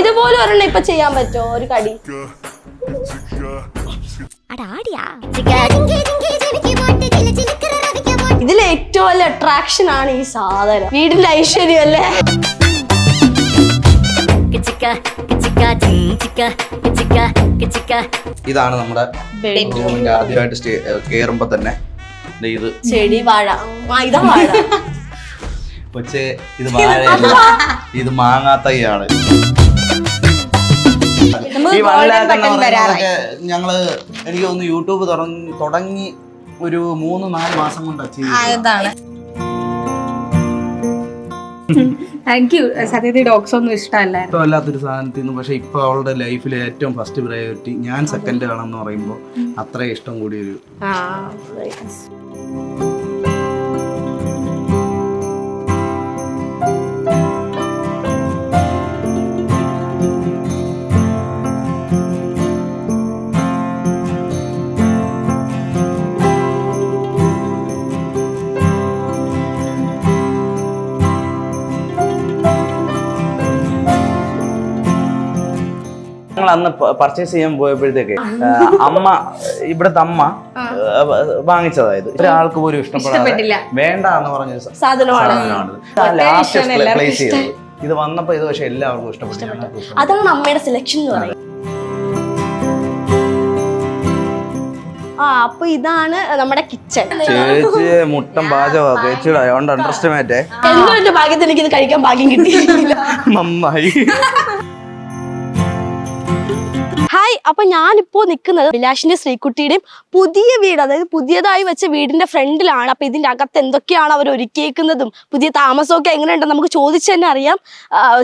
ഇതുപോലെ ഒരെണ്ണം ഇപ്പൊ ചെയ്യാൻ പറ്റുമോ ഒരു കടി? ഇതിൽ ഏറ്റവും വലിയ അട്രാക്ഷൻ ആണ് ഈ സാധനം. വീടിന്റെ ഐശ്വര്യം അല്ലേ? ഇതാണ് നമ്മുടെ റൂമിന്റെ ആദ്യമായിട്ട് കേറുമ്പോ തന്നെ ഇത് ചെടി വാഴ. ഇതാ വാഴ. പക്ഷേ ഇത് വാഴയല്ല, ഇത് മാങ്ങാത്തൈയാണ്. ഈ 1 lakh എന്ന് പറയുന്നതൊക്കെ ഞങ്ങള് എനിക്ക് തോന്നുന്നു യൂട്യൂബ് തുടങ്ങി ഒരു 3-4 മാസം കൊണ്ട് ഇതാണ്. എനിക്ക് സത്യത്തിൽ ഡോഗ്സ് ഒന്നും ഇഷ്ടമല്ലായിരുന്നു. ഇഷ്ടമല്ലാത്തൊരു സാധനത്തിൽ നിന്ന് പക്ഷെ ഇപ്പൊ അവളുടെ ലൈഫിലെ ഏറ്റവും ഫസ്റ്റ് പ്രയോറിറ്റി ഞാൻ സെക്കൻഡ് ആണെന്ന് പറയുമ്പോൾ അത്രയും ഇഷ്ടം കൂടിയൊരു അന്ന് പർച്ചേസ് ചെയ്യാൻ പോയപ്പോഴത്തേക്ക് ഇവിടുത്തെ അമ്മ വാങ്ങിച്ചതായത് ഒരാൾക്ക് പോലും ഇഷ്ടപ്പെടില്ല വേണ്ട എന്ന് പറഞ്ഞ സാധനമാണ് ലാസ്റ്റ് പ്ലേസ് ചെയ്തത്. ഇത് വന്നപ്പോ ഇത് പക്ഷെ എല്ലാവർക്കും ഇഷ്ടപ്പെട്ടു. അതാണ് അമ്മയുടെ സെലക്ഷൻ എന്ന് പറയുന്നത്. അപ്പൊ ഇതാണ് നമ്മുടെ കിച്ചൺ. ചേച്ചി മുട്ടം പാചകം ചേച്ചിയുടെ അതുകൊണ്ട് അണ്ടർസ്റ്റിമേറ്റ് എന്റെ ഭാഗ്യത്തിൽ എനിക്ക് ഇത് കഴിക്കാൻ ഭാഗ്യം കിട്ടിയില്ല. നന്നായി. ഹായ്, അപ്പൊ ഞാനിപ്പോ നിൽക്കുന്നത് വിലാഷിന്റെ ശ്രീകുട്ടിയുടെയും പുതിയ വീട്, അതായത് പുതിയതായി വെച്ച വീടിന്റെ ഫ്രണ്ടിലാണ്. അപ്പൊ ഇതിന്റെ അകത്ത് എന്തൊക്കെയാണ് അവർ ഒരുക്കിയേക്കുന്നതും പുതിയ താമസമൊക്കെ എങ്ങനെയുണ്ടെന്ന് നമുക്ക് ചോദിച്ചു തന്നെ അറിയാം.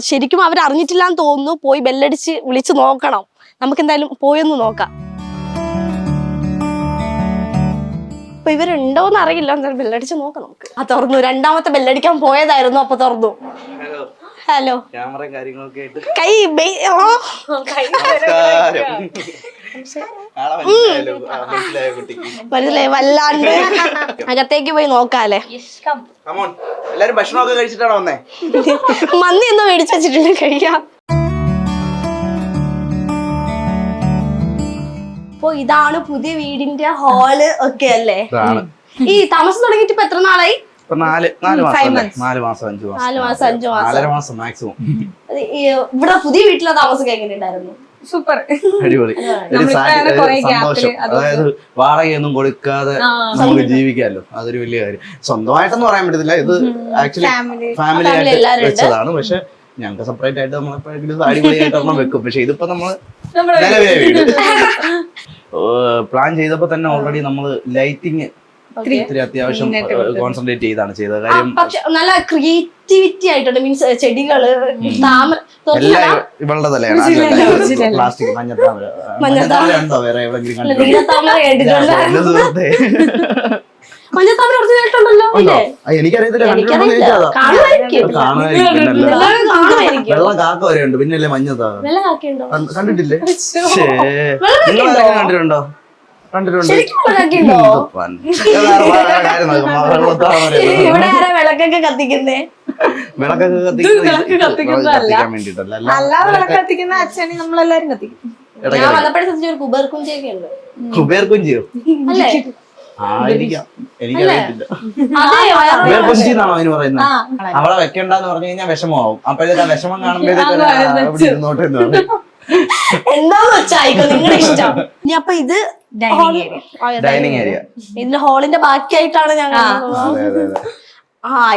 ശരിക്കും അവർ അറിഞ്ഞിട്ടില്ല എന്ന് തോന്നുന്നു. പോയി ബെല്ലടിച്ച് വിളിച്ച് നോക്കണം. നമുക്ക് എന്തായാലും പോയൊന്ന് നോക്കാം. അപ്പൊ ഇവരുണ്ടോന്ന് അറിയില്ല, എന്തായാലും ബെല്ലടിച്ച് നോക്കാം നമുക്ക്. തുറന്നു. രണ്ടാമത്തെ ബെല്ലടിക്കാൻ പോയതായിരുന്നു, അപ്പൊ തുറന്നു. ഹലോ. ക്യാമറയും കാര്യങ്ങളൊക്കെ ആയിട്ട് കൈ മനസ്സിലായി വല്ലാണ്ട്. അകത്തേക്ക് പോയി നോക്കാല്ലേ. എല്ലാരും ഭക്ഷണമൊക്കെ കഴിച്ചിട്ടാണോ വന്നേ? മന്തി ഒന്ന് മേടിച്ചു വെച്ചിട്ടുണ്ട്, കഴിക്കാം. അപ്പൊ ഇതാണ് പുതിയ വീടിന്റെ ഹാള് ഒക്കെ അല്ലേ? ഈ താമസം തുടങ്ങിയിട്ട് ഇപ്പൊ എത്ര നാളായി? 4 മാസം 5 മാസം മാക്സിമം. ഇവിടെ പുതിയ വീട്ടിലെ താമസം എങ്ങനെയുണ്ടായിരുന്നു? സൂപ്പർ, അടിപൊളി. സന്തോഷം. അതായത് വാടകയൊന്നും കൊടുക്കാതെ നമുക്ക് ജീവിക്കാമല്ലോ, അതൊരു വലിയ കാര്യം. സ്വന്തമായിട്ടൊന്നും പറയാൻ പറ്റത്തില്ല, ഇത് ആക്ച്വലി ഫാമിലി ആയിട്ട് വെച്ചതാണ്. പക്ഷെ ഞങ്ങൾക്ക് സെപ്പറേറ്റ് ആയിട്ട് നമ്മളെപ്പോഴെങ്കിലും അടിപൊളിയായിട്ട് ഒരെണ്ണം വെക്കും. പക്ഷെ ഇതിപ്പോ നമ്മള് നിലവിലെ വീട് പ്ലാൻ ചെയ്തപ്പോ തന്നെ ഓൾറെഡി നമ്മള് ലൈറ്റിങ് ഇത്തിരി അത്യാവശ്യം കോൺസെൻട്രേറ്റ് ചെയ്താണ് ചെയ്തത്. കാര്യം നല്ല ക്രിയേറ്റിവിറ്റി ആയിട്ടുണ്ട്. മീൻസ് ചെടികള്, എല്ലാം ഇവളുടെ തലയാണ്. പ്ലാസ്റ്റിക് മഞ്ഞത്താമര ഉണ്ടോ വേറെ എവിടെയെങ്കിലും എനിക്കറിയത്തില്ല. വെള്ളം കാക്ക വരെ ഉണ്ട്, പിന്നല്ലേ മഞ്ഞത്താമര കണ്ടിട്ടില്ലേ? കണ്ടിട്ടുണ്ടോ? വിളക്കൊക്കെ കത്തിക്കുന്നേ? വിളക്കൊക്കെ കത്തിക്കാൻ വേണ്ടിട്ടല്ല, അല്ലാതെ വിളക്ക് കത്തിക്കുന്ന അച്ഛനെ നമ്മളെല്ലാരും കത്തിക്കും. ഞാൻ വന്നപ്പോഴേ ശ്രദ്ധിച്ച കുബേർ കുഞ്ചിയൊക്കെ ഉണ്ട്. കുബേർ കുഞ്ചിയോ? അല്ലേ? ആയിരിക്കാം, എനിക്കറിയത്തില്ല. കുബേർ കുഞ്ചി എന്നാണോ അതിന് പറയുന്നത്? അവളെ വെക്കണ്ടെന്ന് പറഞ്ഞു കഴിഞ്ഞാൽ വിഷമമാവും. അപ്പോഴത്തേക്ക് ആ വിഷമം കാണുമ്പോഴത്തേക്ക് ഇരുന്നോട്ടെ എന്ന് പറഞ്ഞു. എന്താന്ന് വെച്ചായിക്കോ നിങ്ങളുടെ ഇഷ്ടം. ഇനി അപ്പൊ ഇത് ഡൈനിങ് ഏരിയ, ഇതിന്റെ ഹാളിന്റെ ബാക്കിയായിട്ടാണ് ഞാൻ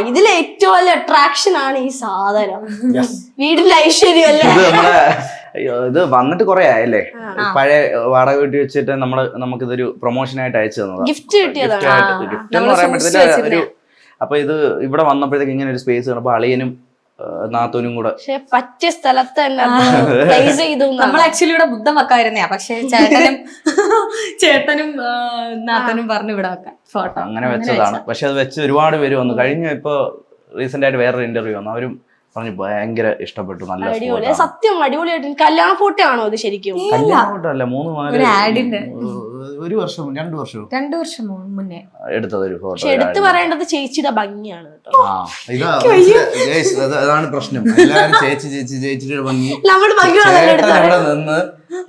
ഇതിലെ ഏറ്റവും വലിയ അട്രാക്ഷൻ ആണ് ഈ സാധനം. വീടിന്റെ ഐശ്വര്യം അല്ലേ? ഇത് വന്നിട്ട് കുറെ ആയല്ലേ? പഴയ വാടക വീട്ടിൽ വെച്ചിട്ട് നമുക്കിതൊരു പ്രൊമോഷൻ ആയിട്ട് അയച്ചു തന്നതാണ്. ഗിഫ്റ്റ് കിട്ടിയതാണ്. ഗിഫ്റ്റ് എന്ന് പറയാൻ പറ്റത്തില്ല. അപ്പൊ ഇത് ഇവിടെ വന്നപ്പോഴത്തേക്ക് ഇങ്ങനെ ഒരു സ്പേസ് കാണുമ്പോ അളിയനും നാത്തൂനും കൂടെ പറ്റിയ സ്ഥലത്ത് തന്നെ പ്ലേസ് ചെയ്തു. നമ്മൾ ആക്ച്വലി ഇവിടെ ബുദ്ധം വെക്കായിരുന്നേ, പക്ഷെ ചേട്ടനും നാത്തനും പറഞ്ഞു ഇവിടെ വെക്കാൻ ഫോട്ടോ. അങ്ങനെ വെച്ചതാണ്. പക്ഷെ അത് വെച്ച് ഒരുപാട് പേര് വന്നു. കഴിഞ്ഞ ഇപ്പൊ റീസെന്റ് ആയിട്ട് വേറൊരു ഇന്റർവ്യൂ വന്നു, അവരും പറഞ്ഞു ഭയങ്കര ഇഷ്ടപ്പെട്ടു, നല്ല സത്യം അടിപൊളിയായിട്ട്. കല്യാണ ഫോട്ടോ ആണോ ഇത്? ശരിക്കും കല്യാണ ഫോട്ടോ അല്ല, 3 മാല 1 വർഷം 2 വർഷം 2 വർഷം മുന്നേ എടുത്തതൊരു പക്ഷെ ഫോട്ടോ. എടുത്തു പറയേണ്ടത് ചേച്ചിയുടെ ഭംഗിയാണ് കേട്ടോ. അതാണ് പ്രശ്നം. എല്ലാവരും ചേച്ചിയുടെ ഭംഗി. നമ്മുടെ ഭംഗിയാണ് ചേട്ടൻ ഇവിടെ നിന്ന്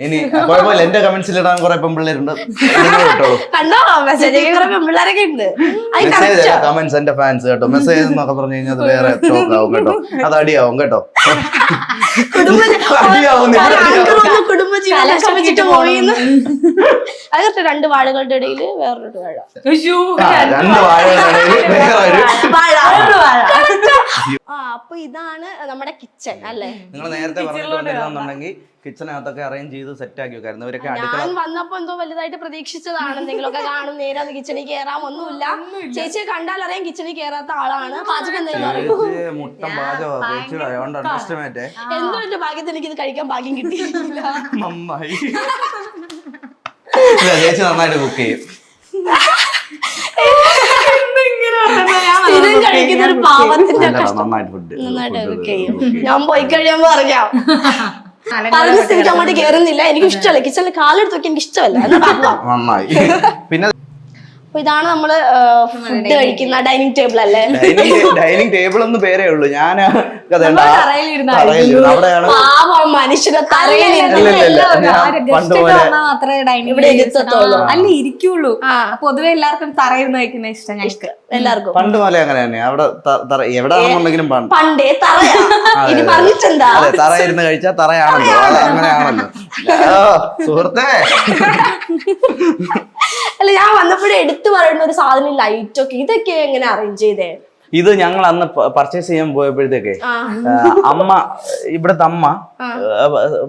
ഇനി കുഴപ്പമില്ല, എന്റെ കമന്റ്സിൽ ഇടാൻ കുറെ പെൺപിള്ളേരുണ്ട്, കണ്ടോ മെസ്സേജ് കുറെ പെൺപിള്ളേരൊക്കെ ഉണ്ട്. മെസ്സേജ് കമന്റ്സ് എന്റെ ഫാൻസ് കേട്ടോ. മെസ്സേജ് എന്നൊക്കെ പറഞ്ഞു കഴിഞ്ഞാൽ അത് വേറെ ടോക്ക് ആവും കേട്ടോ, അത് അടിയാവും കേട്ടോ. കുടുംബജീവൻ വിഷമിച്ചിട്ട് പോയിന്ന് അതൊക്കെ 2 വാഴകളുടെ ഇടയിൽ വേറൊരു വാഴ. 2 വാഴകളുടെ ഇടയിൽ വേറെ ഒരു വാഴ. അപ്പൊ ഇതാണ് നമ്മുടെ കിച്ചൺ അല്ലേ? നിങ്ങൾ നേരത്തെ പറഞ്ഞിട്ടുണ്ടെങ്കിൽ കിച്ചനകത്തൊക്കെ അറേഞ്ച് ചെയ്ത് സെറ്റ് ആക്കി വെക്കായിരുന്നു. ഇവരൊക്കെ ഞാൻ വന്നപ്പോ എന്തോ വലുതായിട്ട് പ്രതീക്ഷിച്ചതാണ്, എന്തെങ്കിലുമൊക്കെ കാണും, നേരെ കിച്ചണിൽ കയറാം, ഒന്നുമില്ല. ചേച്ചിയെ കണ്ടാൽ അറിയാം കിച്ചണിൽ കയറാത്ത ആളാണ്. പാചകം മുട്ടം പാചകം എന്തോ എന്റെ ഭാഗ്യത്തിൽ എനിക്കിത് കഴിക്കാൻ ഭാഗ്യം കിട്ടിയില്ല. നന്നായി. ചേച്ചി നന്നായിട്ട് കുക്ക് ചെയ്യും. സ്ഥിരം കഴിക്കുന്ന ഒരു പാവത്തിന്റെ നന്നായിട്ട് ഫുഡ് നന്നായിട്ട് കുക്ക് ചെയ്യും. ഞാൻ പോയി കഴിയുമ്പോ അറിയാം. പറഞ്ഞ സ്ഥിതിക്ക് അങ്ങോട്ട് കയറുന്നില്ല. എനിക്ക് ഇഷ്ടമല്ല കിച്ചണിൽ കാലെടുത്ത് വെക്കാൻ എനിക്ക് ഇഷ്ടമല്ല. നന്നായി. പിന്നെ അപ്പൊ ഇതാണ് നമ്മള് ഫുഡ് കഴിക്കുന്ന ഡൈനിങ് ടേബിൾ അല്ലേ? ഡൈനിങ് ടേബിൾ ഒന്ന് പേരേ ഉള്ളൂ. ഞാൻ മനുഷ്യരെ ഇവിടെ അല്ല ഇരിക്കുള്ളൂ. പൊതുവെ എല്ലാവർക്കും തറയിരുന്ന് കഴിക്കുന്ന ഇഷ്ടം ഞങ്ങൾക്ക് എല്ലാവർക്കും. പണ്ട് പോലെ അങ്ങനെ തന്നെ അവിടെ എവിടെയാണെന്നുണ്ടെങ്കിലും പണ്ടേ പറഞ്ഞിട്ടുണ്ടാ തറയിരുന്ന് കഴിച്ചാൽ തറയാണല്ലോ, അത് അങ്ങനെയാണല്ലോ സുഹൃത്തേ. അല്ല ഞാൻ വന്നപ്പോഴേ എടുത്തു പറയുന്ന ഒരു സാധനം ലൈറ്റൊക്കെ ഇതൊക്കെ എങ്ങനെ അറേഞ്ച് ചെയ്തേ? ഇത് ഞങ്ങൾ അന്ന് പർച്ചേസ് ചെയ്യാൻ പോയപ്പോഴത്തേക്ക് ഇവിടുത്തെ അമ്മ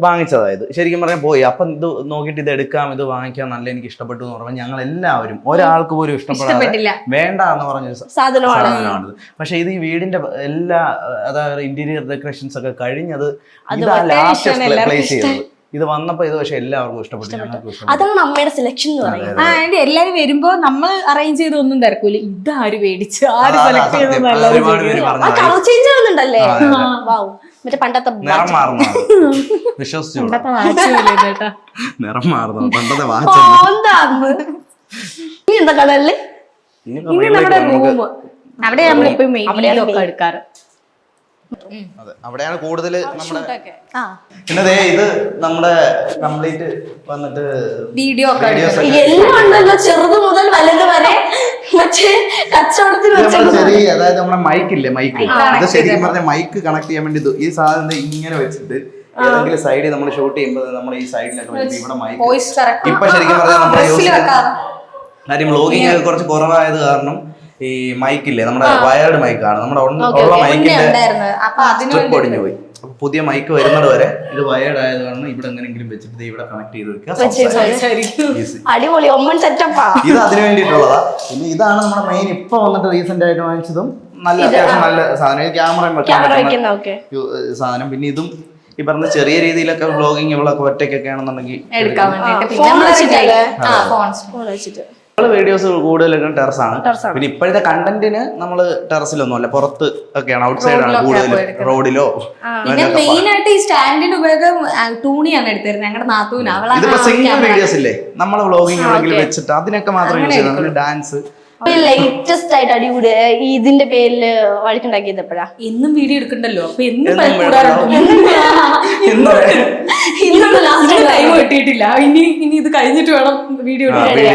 വാങ്ങിച്ചതായത് ശരിക്കും പറഞ്ഞാൽ പോയി. അപ്പൊ ഇത് നോക്കിയിട്ട് ഇത് എടുക്കാം, ഇത് വാങ്ങിക്കാം, നല്ല എനിക്ക് ഇഷ്ടപ്പെട്ടു എന്ന് പറഞ്ഞാൽ ഞങ്ങൾ എല്ലാവരും ഒരാൾക്ക് പോലും ഇഷ്ടപ്പെടാതെ വേണ്ട എന്ന് പറഞ്ഞ സാധനമാണിത്. പക്ഷെ ഇത് ഈ വീടിന്റെ എല്ലാ അതായത് ഇന്റീരിയർ ഡെക്കറേഷൻസ് ഒക്കെ കഴിഞ്ഞത് ഇതാ ലാസ്റ്റ് പ്ലേസ് ചെയ്തത്. ഇത് വന്നപ്പോ ഇത് പക്ഷെ എല്ലാവർക്കും ഇഷ്ടപ്പെട്ടു. അതാണ് അമ്മയുടെ സെലക്ഷൻ എന്ന് പറയുന്നത്. എല്ലാരും വരുമ്പോ നമ്മൾ അറേഞ്ച് ചെയ്ത് ഒന്നും തിരക്കൂല, ഇതാര് മേടിച്ച് ആര് സെലക്ട് ചെയ്യുന്നുണ്ടല്ലേ? മറ്റേ പണ്ടത്തെ നിറം മാറുന്നു, വിശ്വസിച്ചു നിറം മാറുന്നു പണ്ടത്തെ എന്താ കടലില് നമ്മുടെ റൂം അവിടെ നമ്മളിപ്പോ മെയിലൊക്കെ എടുക്കാറ്. അവിടെയാണ് കൂടുതൽ നമ്മുടെ. പിന്നെ ഇത് നമ്മുടെ കംപ്ലീറ്റ് വന്നിട്ട് വീഡിയോ എല്ലാം ഉണ്ടല്ലോ, ചെറുത് മുതൽ വലുത് വരെ. മറ്റേ കച്ചവടത്തിന് ചെറിയ അതായത് നമ്മുടെ മൈക്കില്ലേ, മൈക്ക് ഇത് ശരിക്കും പറഞ്ഞ മൈക്ക് കണക്ട് ചെയ്യാൻ വേണ്ടി ഈ സാധനം ഇങ്ങനെ വെച്ചിട്ട് ഏതെങ്കിലും സൈഡിൽ നമ്മൾ ഷൂട്ട് ചെയ്യുമ്പോൾ നമ്മൾ ഈ സൈഡിലൊക്കെ വെച്ചിട്ട് ഇവിടെ മൈക്ക് ഇപ്പൊ ശരിക്കും പറഞ്ഞാൽ നമ്മുടെ കാര്യം വ്ലോഗിങ് കുറച്ച് കുറവായത് കാരണം ഈ മൈക്കില്ലേ നമ്മുടെ വയർഡ് മൈക്കാണ്, നമ്മുടെ ഉള്ള മൈക്കിന്റെ സ്ട്രിപ്പ് ഒടിഞ്ഞു പോയി. പുതിയ മൈക്ക് വരുന്നത് വരെ ഇത് വയർഡ് ആയത് കാരണം ഇവിടെ എങ്ങനെങ്കിലും വെച്ചിട്ട് ഇവിടെ കണക്ട് ചെയ്ത് വെക്കുക. അടിപൊളി ഇത് അതിന് വേണ്ടിയിട്ടുള്ളതാ. പിന്നെ ഇതാണ് നമ്മുടെ മെയിൻ ഇപ്പൊ വന്നിട്ട് റീസെന്റ് ആയിട്ട് വാങ്ങിച്ചതും നല്ല അത്യാവശ്യം നല്ല സാധനം, ക്യാമറയും വെക്കാൻ പറ്റുന്ന സാധനം. പിന്നെ ഇതും ഈ പറഞ്ഞ ചെറിയ രീതിയിലൊക്കെ വ്ലോഗിങ് ഇവളൊക്കെ ഒറ്റയ്ക്കൊക്കെ ആണെന്നുണ്ടെങ്കിൽ വീഡിയോസ് കൂടുതലും ടെറസാണ്. പിന്നെ ഇപ്പോഴത്തെ കണ്ടന്റിന് നമ്മള് ടെറസിലൊന്നും അല്ല, പുറത്ത് ഒക്കെയാണ്, ഔട്ട് സൈഡ് ആണ് കൂടുതൽ, റോഡിലോ. പിന്നെ മെയിൻ ആയിട്ട് ഈ സ്റ്റാൻഡിന്റെ ഉപയോഗം ടൂണിയാണ് എടുത്തിരുന്നത് ഞങ്ങളുടെ നാത്തൂന്. ഇതിപ്പോ സിംഗിൾ വീഡിയോസ് ഇല്ലേ നമ്മള് വ്ലോഗിങ് വെച്ചിട്ട് അതിനൊക്കെ മാത്രം യൂസ് ചെയ്യുന്നത്. ഡാൻസ് ലേറ്റസ്റ്റ് ആയിട്ട് അടികൂടി ഇതിന്റെ പേരില് വഴക്കുണ്ടാക്കിയത് എപ്പോഴാ? എന്നും വീഡിയോ എടുക്കണ്ടല്ലോ, അപ്പൊ ടൈം കിട്ടിയിട്ടില്ല. ഇനി ഇത് കഴിഞ്ഞിട്ട് വേണം വീഡിയോ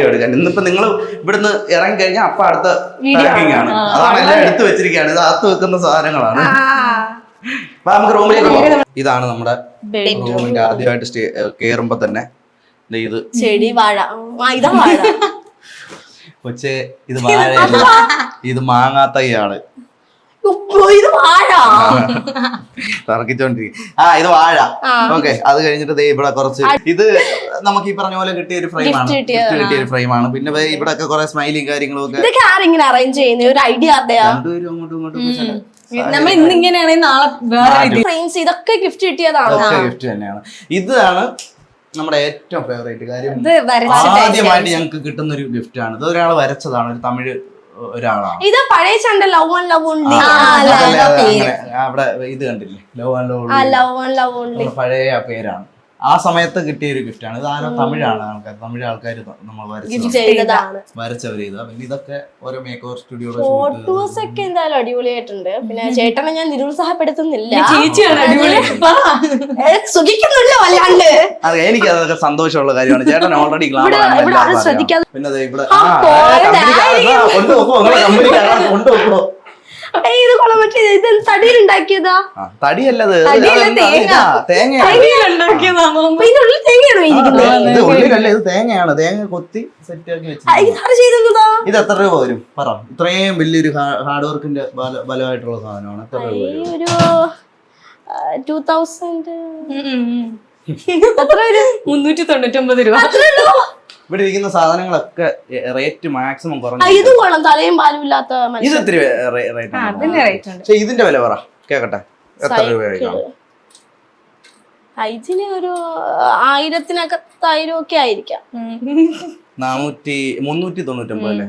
എടുക്കാൻ. ഇന്നിപ്പോ നിങ്ങൾ ഇവിടുന്ന് ഇറങ്ങി കഴിഞ്ഞാൽ അപ്പൊ അടുത്ത പാക്കിംഗ് ആണ്. അതാണ് എല്ലാം എടുത്തു വെച്ചിരിക്കുകയാണ്. ഇത് അകത്ത് വെക്കുന്ന സാധനങ്ങളാണ്. അപ്പൊ നമുക്ക് റൂമിലേക്ക് പോകാം. ഇതാണ് നമ്മുടെ റൂമിന്റെ ആദ്യമായിട്ട് കേറുമ്പോ തന്നെ ഇത് ചെടി വാഴ. ഇതാ വാഴ കൊച്ചെ, ഇത് വാഴയല്ല, ഇത് മാങ്ങാത്തൈയാണ്. ഇത് വാഴ തറക്കിച്ചോണ്ടിരിക്കും. ഇത് വാഴ. ഓക്കെ, അത് കഴിഞ്ഞിട്ട് ഇവിടെ കുറച്ച് ഇത് നമുക്ക് ഈ പറഞ്ഞ പോലെ കിട്ടിയ ഒരു ഫ്രെയിമാണ്. പിന്നെ ഇവിടെ ഒക്കെ കുറെ സ്മൈലിങ് കാര്യങ്ങളും ഒക്കെ. ഇതൊക്കെ ആരെങ്കിലും അറേഞ്ച് ചെയ്യുന്ന ഒരു ഐഡിയ രണ്ടുപേരും അങ്ങോട്ടും ഇങ്ങോട്ടും നമ്മൾ ഇന്നിങ്ങനെയാണെങ്കിൽ നാളെ വേറെ ഫ്രെയിംസ് ഇതൊക്കെ ഗിഫ്റ്റ് കിട്ടിയതാണ്. ഗിഫ്റ്റ് തന്നെയാണ്. ഇതാണ് നമ്മുടെ ഏറ്റവും ഫേവറേറ്റ് കാര്യം. ആദ്യമായിട്ട് ഞങ്ങൾക്ക് കിട്ടുന്ന ഒരു ഗിഫ്റ്റ് ആണ്. ഇത് ഒരാൾ വരച്ചതാണ്, ഒരു തമിഴ് ഒരാളാണ്. ഇത് പഴയ ചണ്ട ലവ് ആൻഡ് ലവ് ഉണ്ട്. അവിടെ ഇത് കണ്ടില്ലേ, ലവ് ആൻഡ് ലവ് പഴയ പേരാണ്. ആ സമയത്ത് കിട്ടിയ ഒരു ഗിഫ്റ്റാണ്. ഇത് ആരോ തമിഴ് ആൾക്കാർ നമ്മൾ വരച്ചവർ ചെയ്താ. പിന്നെ ഇതൊക്കെ ഓരോ മേക്ക് ഓവർ സ്റ്റുഡിയോയുടെ ഫോട്ടോസ് ഒക്കെ എന്തായാലും അടിപൊളിയായിട്ടുണ്ട്. പിന്നെ ചേട്ടനെ ഞാൻ നിരുത്സാഹപ്പെടുത്തുന്നില്ല, സുഖിക്കുന്നുണ്ടോ വല്ലാണ്ട്. അതെ, എനിക്ക് അതൊക്കെ സന്തോഷമുള്ള കാര്യമാണ്. ചേട്ടൻ ഓൾറെഡി ശ്രദ്ധിക്കാതെ പിന്നെ ഇവിടെ കൊണ്ടുപോക്കോ. ഇത് കൊള്ളാൻ പറ്റിയ ഇത് തടിയിലുണ്ടാക്കിയതാ? തടിയല്ലത്, ഉള്ളിലല്ല, ഇത് തേങ്ങയാണ്. തേങ്ങ കൊത്തി സെറ്റ് ആക്കി വെച്ചു. ഇത് എത്ര രൂപ വരും പറ? ഇത്രയും വലിയൊരു ഹാർഡ് വർക്കിന്റെ ബലമായിട്ടുള്ള സാധനമാണ്. എത്ര രൂപ വരും? ഒരു 2000 എത്ര വരും? 399 രൂപ. ഇവിടെ ഇരിക്കുന്ന സാധനങ്ങളൊക്കെ റേറ്റ് മാക്സിമം കുറഞ്ഞു. ഇതും കൊള്ളാം, തലയും പാലും ഇല്ലാത്ത. ഇത് ഇത്തിരി റേറ്റ് ആണ്. പക്ഷെ ഇതിന്റെ വില പറ കേക്കട്ടെ, എത്ര രൂപയായിരിക്കും? ഇതിന് ഒരു 1000-1000 ഒക്കെ ആയിരിക്കാം. 399 അല്ലേ?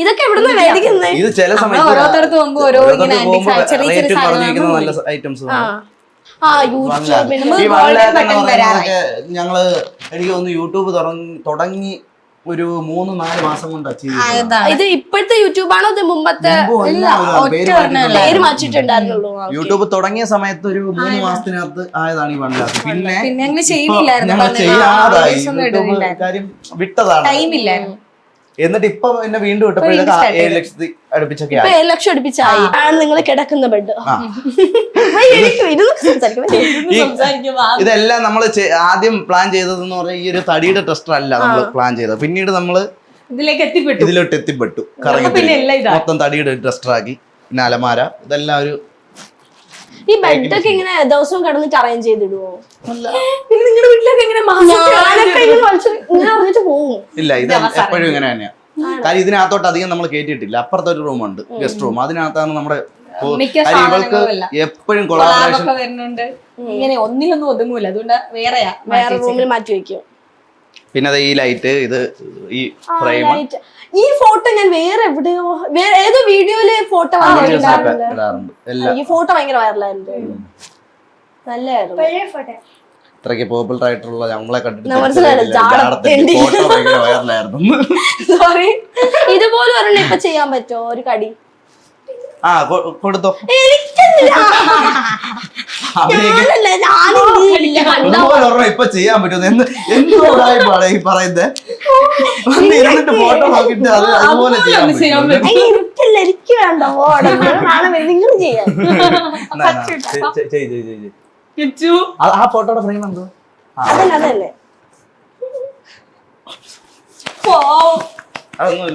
ഇതൊക്കെ എവിടുന്ന് മേടിക്കുന്നത്? ഇത് ചില സമയത്ത് ഓരോരുത്തർക്ക് റേറ്റ് കുറഞ്ഞിരിക്കുന്ന നല്ല ഐറ്റംസ്. ഞങ്ങള് എനിക്ക് തോന്നുന്നു യൂട്യൂബ് തുടങ്ങി ഒരു 3-4 മാസം കൊണ്ട് അച്ചീവ് ചെയ്തു. ഇത് ഇപ്പോഴത്തെ യൂട്യൂബാണോ ഇത് മുമ്പത്തെ? പേര് മാറ്റിട്ടുണ്ടായിരുന്നുള്ളൂ. യൂട്യൂബ് തുടങ്ങിയ സമയത്ത് ഒരു 3 മാസത്തിനകത്ത് ആയതാണ് ഈ 1 lakh. പിന്നെ ഞങ്ങൾ ചെയ്യാതായി, കാര്യം വിട്ടതാണ്. എന്നിട്ട് ഇപ്പൊ എന്നെ വീണ്ടും ഇട്ടപ്പോഴൊക്കെ 7 ലക്ഷത്തി അടുപ്പിച്ചൊക്കെ 7 ലക്ഷം അടുപ്പിച്ചായി. ആണ് നിങ്ങൾ കിടക്കുന്ന ബെഡ്. ഇതെല്ലാം നമ്മൾ ആദ്യം പ്ലാൻ ചെയ്തതെന്ന് പറഞ്ഞാൽ ഈ ഒരു തടിയുടെ ടെസ്റ്റർ അല്ല നമ്മൾ പ്ലാൻ ചെയ്തത്. പിന്നീട് നമ്മള് ഇതിലോട്ട് എത്തിപ്പെട്ടു. കറങ്ങി മൊത്തം തടിയുടെ ടെസ്റ്റർ ആക്കി. പിന്നെ അലമാര, ഇതെല്ലാം ഒരു. ഈ ബെഡൊക്കെ ഇങ്ങനെ ദിവസവും കിടന്നിട്ട് അറേഞ്ച് ചെയ്തിടുവോ? പിന്നെ നിങ്ങളുടെ വീട്ടിലൊക്കെ എങ്ങനെ അറിഞ്ഞിട്ട് പോവും? ഇല്ല, ഇത് എപ്പോഴും ഇങ്ങനെ തന്നെയാ. കാര്യം ഇതിനകത്തോട്ട് അധികം നമ്മൾ കേട്ടിട്ടില്ല. അപ്പുറത്തെ ഒരു റൂമുണ്ട്, ഗസ്റ്റ് റൂം. അതിനകത്താണ് നമ്മുടെ ഇവൾക്ക് എപ്പോഴും കൊളാബറേഷൻ വരുന്നുണ്ട്. ഇങ്ങനെ ഒന്നിലൊന്നും ഒതുങ്ങൂല, അതുകൊണ്ട് വേറെ റൂമിൽ മാറ്റി വെക്കും. പിന്നെ ഈ ലൈറ്റ്, ഇത് ഈ ഫ്രെയിം. ഈ ഫോട്ടോ ഞാൻ വേറെ എവിടെയോ ഏതോ വീഡിയോയില് ഫോട്ടോ ഇടാറുണ്ട്. ഈ ഫോട്ടോ ഭയങ്കര വൈറലായിരുന്നു. നല്ലായിരുന്നു. ഇത്രയ്ക്ക് പോപ്പുലർ ആയിട്ടുള്ള ഞങ്ങളെ കണ്ടിട്ട് സോറി. ഇതുപോലെ ഒരെണ്ണം ഇപ്പൊ ചെയ്യാൻ പറ്റുമോ? ഒരു കടി കൊടുത്തോ. ഇപ്പൊ ചെയ്യാൻ പറ്റും. എന്തുകൊണ്ടാണ് ഈ പറയുന്നത്? ഫോട്ടോ നോക്കിട്ട് അത് അതുപോലെ ചെയ്യാൻ പറ്റും. എനിക്ക് വേണ്ട, നിങ്ങൾ ചെയ്യാം. ആ ഫോട്ടോയുടെ ഫ്രെയിം എന്തോ അതല്ലേ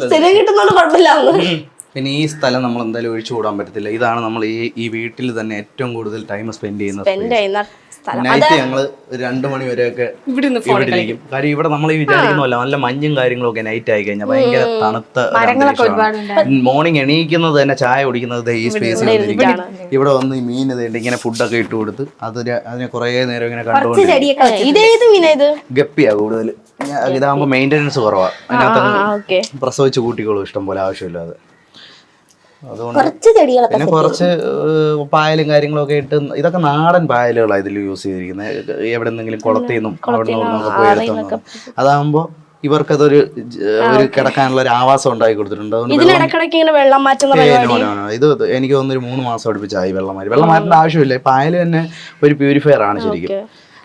സ്ഥിരം കിട്ടുന്നോണ്ട് കുഴപ്പമില്ല. പിന്നെ ഈ സ്ഥലം നമ്മൾ എന്തായാലും ഒഴിച്ചു കൂടാൻ പറ്റത്തില്ല. ഇതാണ് നമ്മൾ ഈ വീട്ടിൽ തന്നെ ഏറ്റവും കൂടുതൽ ടൈം സ്പെൻഡ് ചെയ്യുന്ന നൈറ്റ്. ഞങ്ങള് 2 മണി വരെയൊക്കെ ഇവിടെ ഇരിക്കും. കാര്യം ഇവിടെ നമ്മൾ ഈ വിചാരിക്കുന്നല്ല, നല്ല മഞ്ഞും കാര്യങ്ങളും ഒക്കെ നൈറ്റ് ആയി കഴിഞ്ഞാൽ ഭയങ്കര തണുത്ത. മോർണിംഗ് എണീക്കുന്നത് തന്നെ ചായ കുടിക്കുന്നത് ഈ സ്പേസിൽ ഇവിടെ വന്ന് ഈ മീൻ ഇങ്ങനെ ഫുഡൊക്കെ ഇട്ട് കൊടുത്ത് അതിനെ കുറെ നേരം ഇങ്ങനെ കണ്ടുകൊണ്ട്. ഗപ്പിയാ കൂടുതൽ. ഇതാകുമ്പോ മെയിൻ്റെനൻസ് കുറവാ. അതിനകത്ത് പ്രസവിച്ച് കൂട്ടിക്കോളും ഇഷ്ടം പോലെ ആവശ്യമില്ലാതെ. അതുകൊണ്ട് പിന്നെ കുറച്ച് പായലും കാര്യങ്ങളൊക്കെ ഇട്ട്, ഇതൊക്കെ നാടൻ പായലുകളാണ് ഇതിൽ യൂസ് ചെയ്തിരിക്കുന്നത്. എവിടെ നിന്നെങ്കിലും കുളത്തിൽ നിന്നും അവിടെ നിന്നൊക്കെ പോയി എടുത്തു. അതാകുമ്പോ ഇവർക്കതൊരു കിടക്കാനുള്ള ഒരു ആവാസം ഉണ്ടാക്കി കൊടുത്തിട്ടുണ്ട്. ഇത് എനിക്ക് തോന്നുന്നു 3 മാസം അടുപ്പിച്ചായി വെള്ളം മാറ്റേണ്ട ആവശ്യമില്ല. പായൽ തന്നെ ഒരു പ്യൂരിഫയർ ആണ് ശരിക്കും.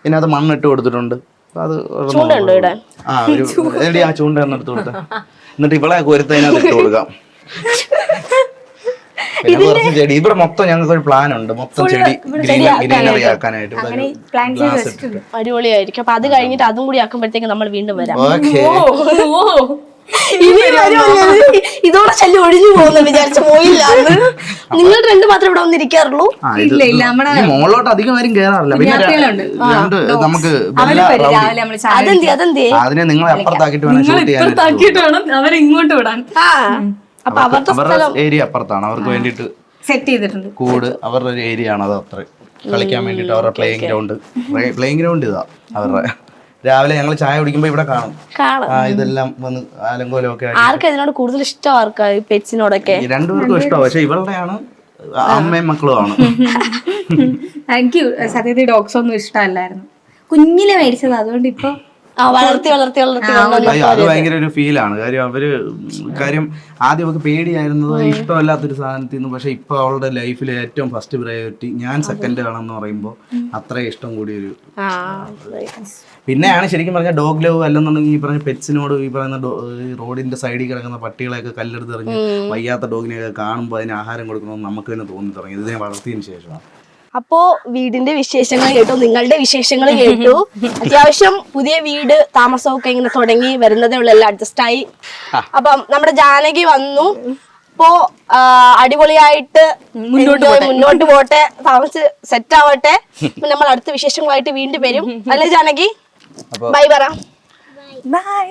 ഇതിനകത്ത് മണ്ണിട്ട് കൊടുത്തിട്ടുണ്ട്. അത് ആ ചൂണ്ട എന്നെടുത്ത് കൊടുത്ത എന്നിട്ട് ഇവിടെ കോരുത്തതിനകത്ത് ഇട്ട് കൊടുക്കാം. പിന്നെ കുറച്ച് ചെടി ഇവിടെ മൊത്തം ഞങ്ങൾക്ക് ഒരു പ്ലാൻ ഉണ്ട്. മൊത്തം ചെടി ഗ്രീനറി ആക്കാനായിട്ട് അടിപൊളിയായിരിക്കും. അപ്പൊ അത് കഴിഞ്ഞിട്ട് അതും കൂടി ആക്കുമ്പോഴത്തേക്ക് നമ്മൾ വീണ്ടും വരാം. ഇതോടെ ശല്യം ഒഴിഞ്ഞു പോകുന്ന വിചാരിച്ച പോയില്ല. നിങ്ങൾ 2 മാത്രം ഇവിടെ വന്നിരിക്കാറുള്ളൂ? മോളോട്ട് അധികം ആരും കേറാറില്ല. പിന്നെ നമുക്ക് അതിനെ നിങ്ങളെ അപ്പുറത്താക്കിട്ട് വേണം ഷൂട്ട് ചെയ്യാൻ. ഇങ്ങോട്ട് വിടാൻ. അവരുടെ ഏരിയ അപ്പുറത്താണ്. അവർക്ക് വേണ്ടിട്ട് സെറ്റ് ചെയ്തിട്ടുണ്ട് കൂട്. അവരുടെ ഒരു ഏരിയ ആണ് അത്. അത്ര കളിക്കാൻ വേണ്ടിട്ട് അവരുടെ പ്ലേയിങ് ഗ്രൗണ്ട് ഇതാ അവരുടെ. രാവിലെ ഞങ്ങൾ ചായ കുടിക്കുമ്പോ ഇവിടെ കാണും. ഇതെല്ലാം വന്ന് അലങ്കോലമൊക്കെ. ആർക്കും ഇതിനോട് കൂടുതൽ ഇഷ്ടം? ആർക്കാ ഈ പെറ്റ്സിനോടൊക്കെ? 2 പേർക്കും ഇഷ്ടമാണ്. പക്ഷെ ഇവളുടെയാണ് അമ്മയും മക്കളും ആണ്. എനിക്ക് സത്യത്തിൽ ഡോഗ്സ് ഒന്നും ഇഷ്ടമല്ലായിരുന്നു. കുഞ്ഞിലെ മേടിച്ചത്, അതുകൊണ്ട് ഇപ്പൊ വളർത്തി കൊണ്ടുവന്ന അയ്യോ, അത് ഭയങ്കര ഒരു ഫീലാണ്. കാര്യം ആദ്യമൊക്കെ പേടിയായിരുന്നത് ഇഷ്ടമല്ലാത്തൊരു സാധനത്തിൽ നിന്ന്, പക്ഷെ ഇപ്പൊ അവളുടെ ലൈഫിൽ ഏറ്റവും ഫസ്റ്റ് പ്രയോറിറ്റി ഞാൻ സെക്കൻഡ് ആണെന്ന് പറയുമ്പോൾ അത്ര ഇഷ്ടം കൂടിയൊരു. പിന്നെയാണ് ശരിക്കും പറഞ്ഞാൽ ഡോഗ് ലവ് അല്ലെന്നുണ്ടെങ്കിൽ ഈ പറഞ്ഞ പെറ്റ്സിനോട് ഈ പറയുന്ന റോഡിന്റെ സൈഡിൽ കിടക്കുന്ന പട്ടികളെയൊക്കെ കല്ലെടുത്ത് എറിഞ്ഞ് വയ്യാത്ത ഡോഗിനെയൊക്കെ കാണുമ്പോൾ അതിന് ആഹാരം കൊടുക്കണമെന്ന് നമുക്ക് തന്നെ തോന്നി തുടങ്ങി ഇതിനെ വളർത്തിയതിന് ശേഷമാണ്. അപ്പോ വീടിന്റെ വിശേഷങ്ങൾ കേട്ടു, നിങ്ങളുടെ വിശേഷങ്ങൾ കേട്ടു. അത്യാവശ്യം പുതിയ വീട് താമസമൊക്കെ ഇങ്ങനെ തുടങ്ങി വരുന്നതേ ഉള്ളൂ, എല്ലാം അഡ്ജസ്റ്റ് ആയി. അപ്പം നമ്മുടെ ജാനകി വന്നു. ഇപ്പോ അടിപൊളിയായിട്ട് മുന്നോട്ട് പോട്ടെ, താമസിച്ച് സെറ്റ് ആവട്ടെ. നമ്മൾ അടുത്ത വിശേഷങ്ങളായിട്ട് വീണ്ടും വരും അല്ലേ ജാനകി? ബൈ പറ. ബൈ.